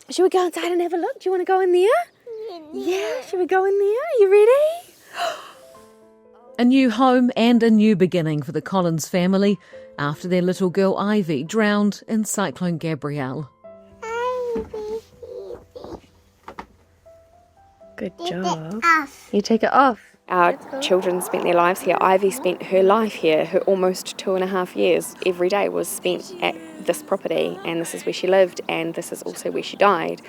Should we go inside and have a look? Do you want to go in there? Yeah, should we go in there? Are you ready? A new home and a new beginning for the Collins family after their little girl Ivy drowned in Cyclone Gabrielle. Good job. You take it off. Our children spent their lives here. Ivy spent her life here. Her almost 2.5 years every day was spent at this property, and this is where she lived, and this is also where she died.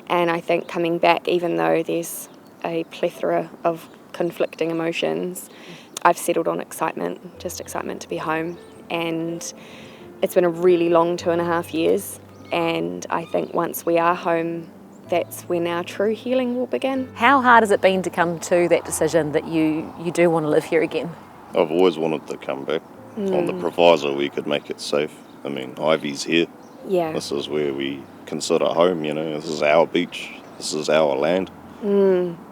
And I think coming back, even though there's a plethora of conflicting emotions, I've settled on excitement, just excitement to be home. And it's been a really long 2.5 years, and I think once we are home, that's when our true healing will begin. How hard has it been to come to that decision that you do want to live here again? I've always wanted to come back on the proviso we could make it safe. I mean, Ivy's here. Yeah. This is where we consider home, you know. This is our beach. This is our land.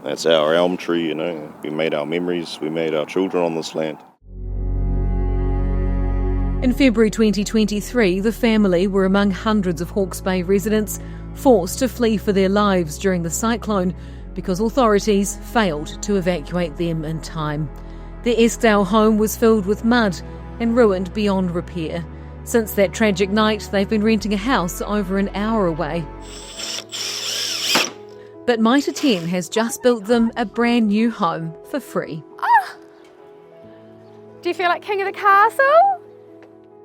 That's our elm tree, you know. We made our memories. We made our children on this land. In February 2023, the family were among hundreds of Hawke's Bay residents forced to flee for their lives during the cyclone because authorities failed to evacuate them in time. Their Eskdale home was filled with mud and ruined beyond repair. Since that tragic night, they've been renting a house over an hour away. But Mitre 10 has just built them a brand new home for free. Oh. Do you feel like king of the castle?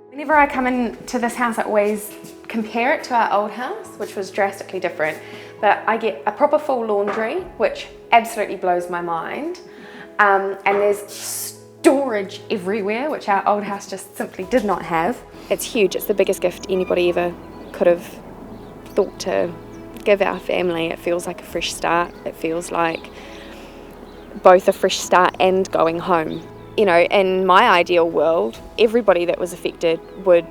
Whenever I come into this house, I always compare it to our old house, which was drastically different. But I get a proper full laundry, which absolutely blows my mind. And there's storage everywhere, which our old house just simply did not have. It's huge. It's the biggest gift anybody ever could have thought to give our family. It feels like a fresh start. It feels like both a fresh start and going home. You know, in my ideal world, everybody that was affected would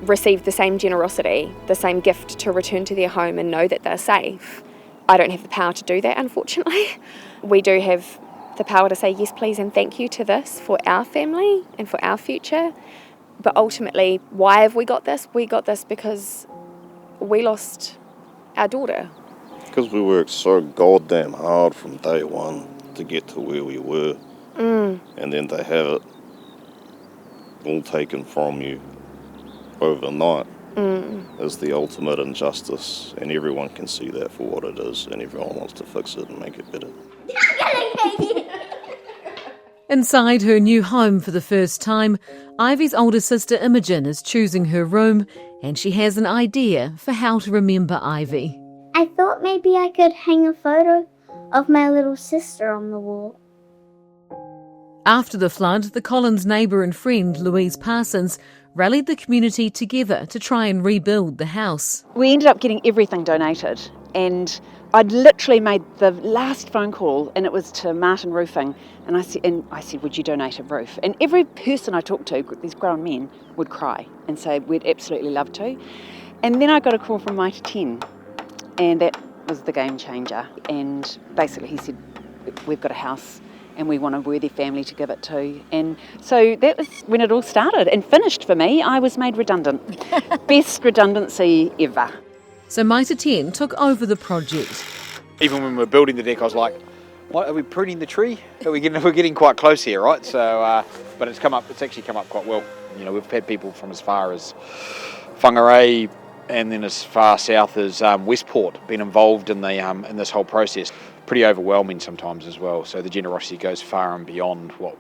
receive the same generosity, the same gift to return to their home and know that they're safe. I don't have the power to do that, unfortunately. We do have the power to say yes, please, and thank you to this for our family and for our future. But ultimately, why have we got this? We got this because we lost our daughter. Because we worked so goddamn hard from day one to get to where we were. And then to have it all taken from you overnight is the ultimate injustice, and everyone can see that for what it is, and everyone wants to fix it and make it better. Inside her new home for the first time, Ivy's older sister Imogen is choosing her room, and she has an idea for how to remember Ivy. I thought maybe I could hang a photo of my little sister on the wall. After the flood, the Collins neighbour and friend Louise Parsons rallied the community together to try and rebuild the house. We ended up getting everything donated, and I'd literally made the last phone call, and it was to Martin Roofing, and I said, would you donate a roof? And every person I talked to, these grown men, would cry and say, we'd absolutely love to. And then I got a call from Mitre 10, and that was the game changer. And basically he said, we've got a house and we want a worthy family to give it to. And so that was when it all started and finished for me. I was made redundant. Best redundancy ever. So Mitre 10 took over the project. Even when we were building the deck, I was like, what, are we pruning the tree? We're getting quite close here, right? So, but it's actually come up quite well. You know, we've had people from as far as Whangarei and then as far south as Westport been involved in this whole process. Pretty overwhelming sometimes as well. So the generosity goes far and beyond what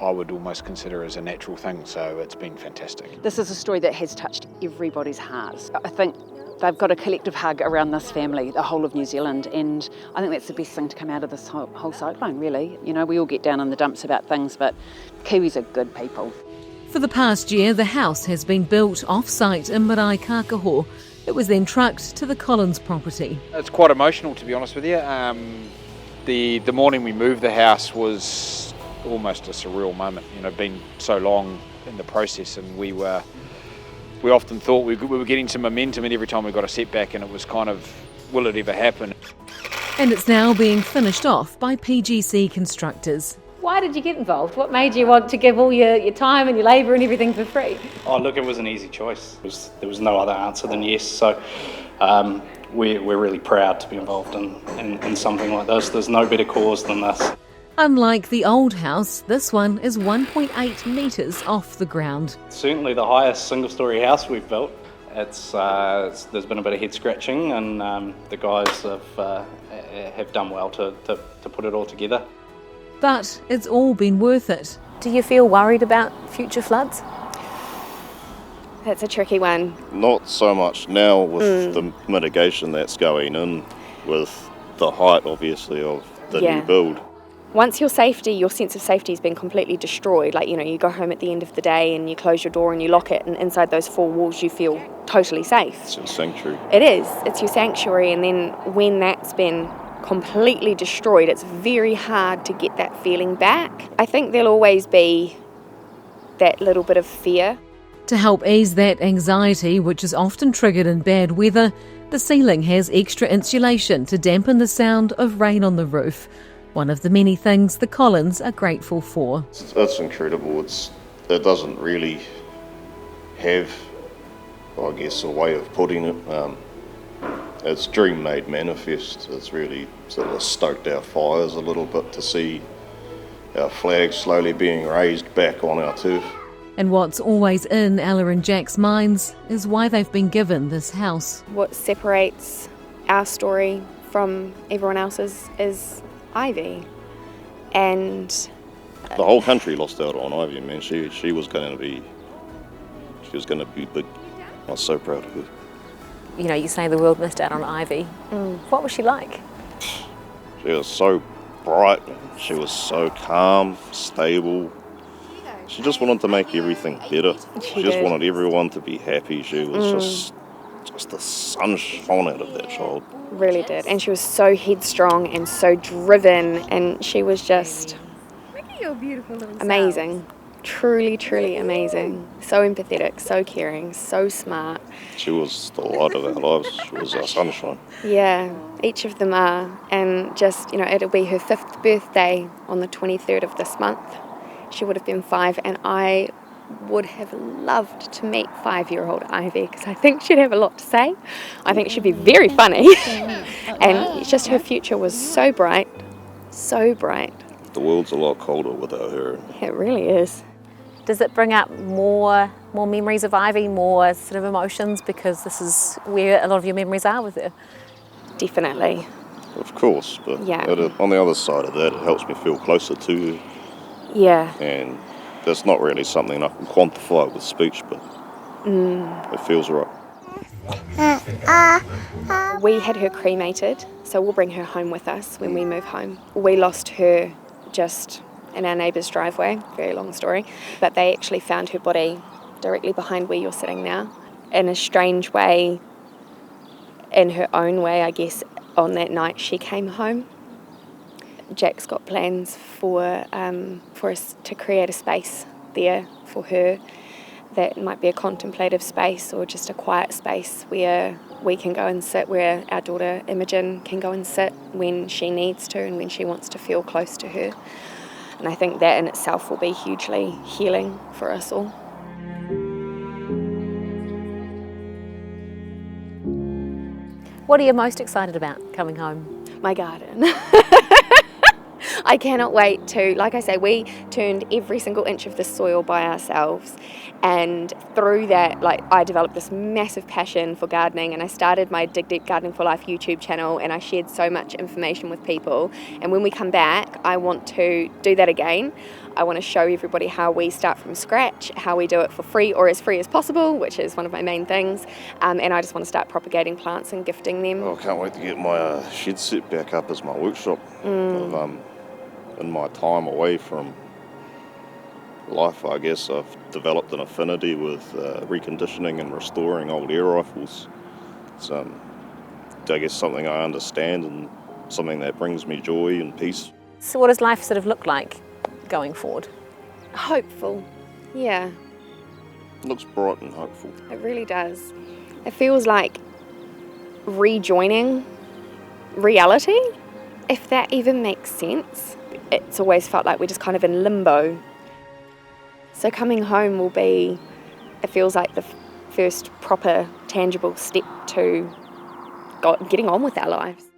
I would almost consider as a natural thing. So it's been fantastic. This is a story that has touched everybody's hearts. I think they've got a collective hug around this family, the whole of New Zealand, and I think that's the best thing to come out of this whole cyclone, really. You know, we all get down in the dumps about things, but Kiwis are good people. For the past year, the house has been built off-site in Marae Kākaho. It was then trucked to the Collins property. It's quite emotional, to be honest with you. The morning we moved the house was almost a surreal moment. You know, been so long in the process, and we often thought we were getting some momentum, and every time we got a setback, and it was kind of, will it ever happen? And it's now being finished off by PGC constructors. Why did you get involved? What made you want to give all your time and your labour and everything for free? Oh, look, it was an easy choice. There was no other answer than yes. So we're really proud to be involved in something like this. There's no better cause than this. Unlike the old house, this one is 1.8 metres off the ground. Certainly the highest single-storey house we've built. There's been a bit of head scratching, and the guys have done well to put it all together. But it's all been worth it. Do you feel worried about future floods? That's a tricky one. Not so much now with the mitigation that's going in, with the height, obviously, of the new build. Once your sense of safety has been completely destroyed, like, you go home at the end of the day and you close your door and you lock it, and inside those four walls you feel totally safe. It's your sanctuary. It is. It's your sanctuary, and then when that's been completely destroyed, it's very hard to get that feeling back. I think there'll always be that little bit of fear. To help ease that anxiety, which is often triggered in bad weather, the ceiling has extra insulation to dampen the sound of rain on the roof. One of the many things the Collins are grateful for. It's incredible. It doesn't really have, I guess, a way of putting it. It's dream made manifest. It's really sort of stoked our fires a little bit to see our flag slowly being raised back on our turf. And what's always in Ella and Jack's minds is why they've been given this house. What separates our story from everyone else's is Ivy. And the whole country lost out on Ivy, man. She was going to be big. I was so proud of her. You say the world missed out on Ivy. What was she like? She was so bright. She was so calm, stable. She just wanted to make everything better. She just wanted everyone to be happy. She was just the sun shone out of that child. Really did. And she was so headstrong and so driven, and she was just amazing. Truly, truly amazing. So empathetic, so caring, so smart. She was the light of our lives. She was our sunshine. Yeah, each of them are. And just, it'll be her 5th birthday on the 23rd of this month. She would have been 5, and I would have loved to meet 5-year-old Ivy, because I think she'd have a lot to say. I think she'd be very funny. And it's just her future was so bright, so bright. The world's a lot colder without her. It really is. Does it bring up more memories of Ivy, more sort of emotions, because this is where a lot of your memories are with her? Definitely. Of course, but Yeah. On the other side of that, it helps me feel closer to her. Yeah. And that's not really something I can quantify with speech, but it feels right. We had her cremated, so we'll bring her home with us when we move home. We lost her just in our neighbour's driveway, very long story, but they actually found her body directly behind where you're sitting now. In a strange way, in her own way, I guess, on that night she came home. Jack's got plans for us to create a space there for her that might be a contemplative space or just a quiet space where we can go and sit, where our daughter Imogen can go and sit when she needs to and when she wants to feel close to her. And I think that in itself will be hugely healing for us all. What are you most excited about coming home? My garden. I cannot wait to, like I say, we turned every single inch of the soil by ourselves, and through that, I developed this massive passion for gardening, and I started my Dig Deep Gardening for Life YouTube channel, and I shared so much information with people. And when we come back, I want to do that again. I want to show everybody how we start from scratch, how we do it for free or as free as possible, which is one of my main things. And I just want to start propagating plants and gifting them. I can't wait to get my shed set back up as my workshop. In my time away from life, I guess I've developed an affinity with reconditioning and restoring old air rifles. It's, I guess, something I understand and something that brings me joy and peace. So what does life sort of look like going forward? Hopeful, yeah. It looks bright and hopeful. It really does. It feels like rejoining reality, if that even makes sense. It's always felt like we're just kind of in limbo. So coming home will be, it feels like the first proper tangible step to getting on with our lives.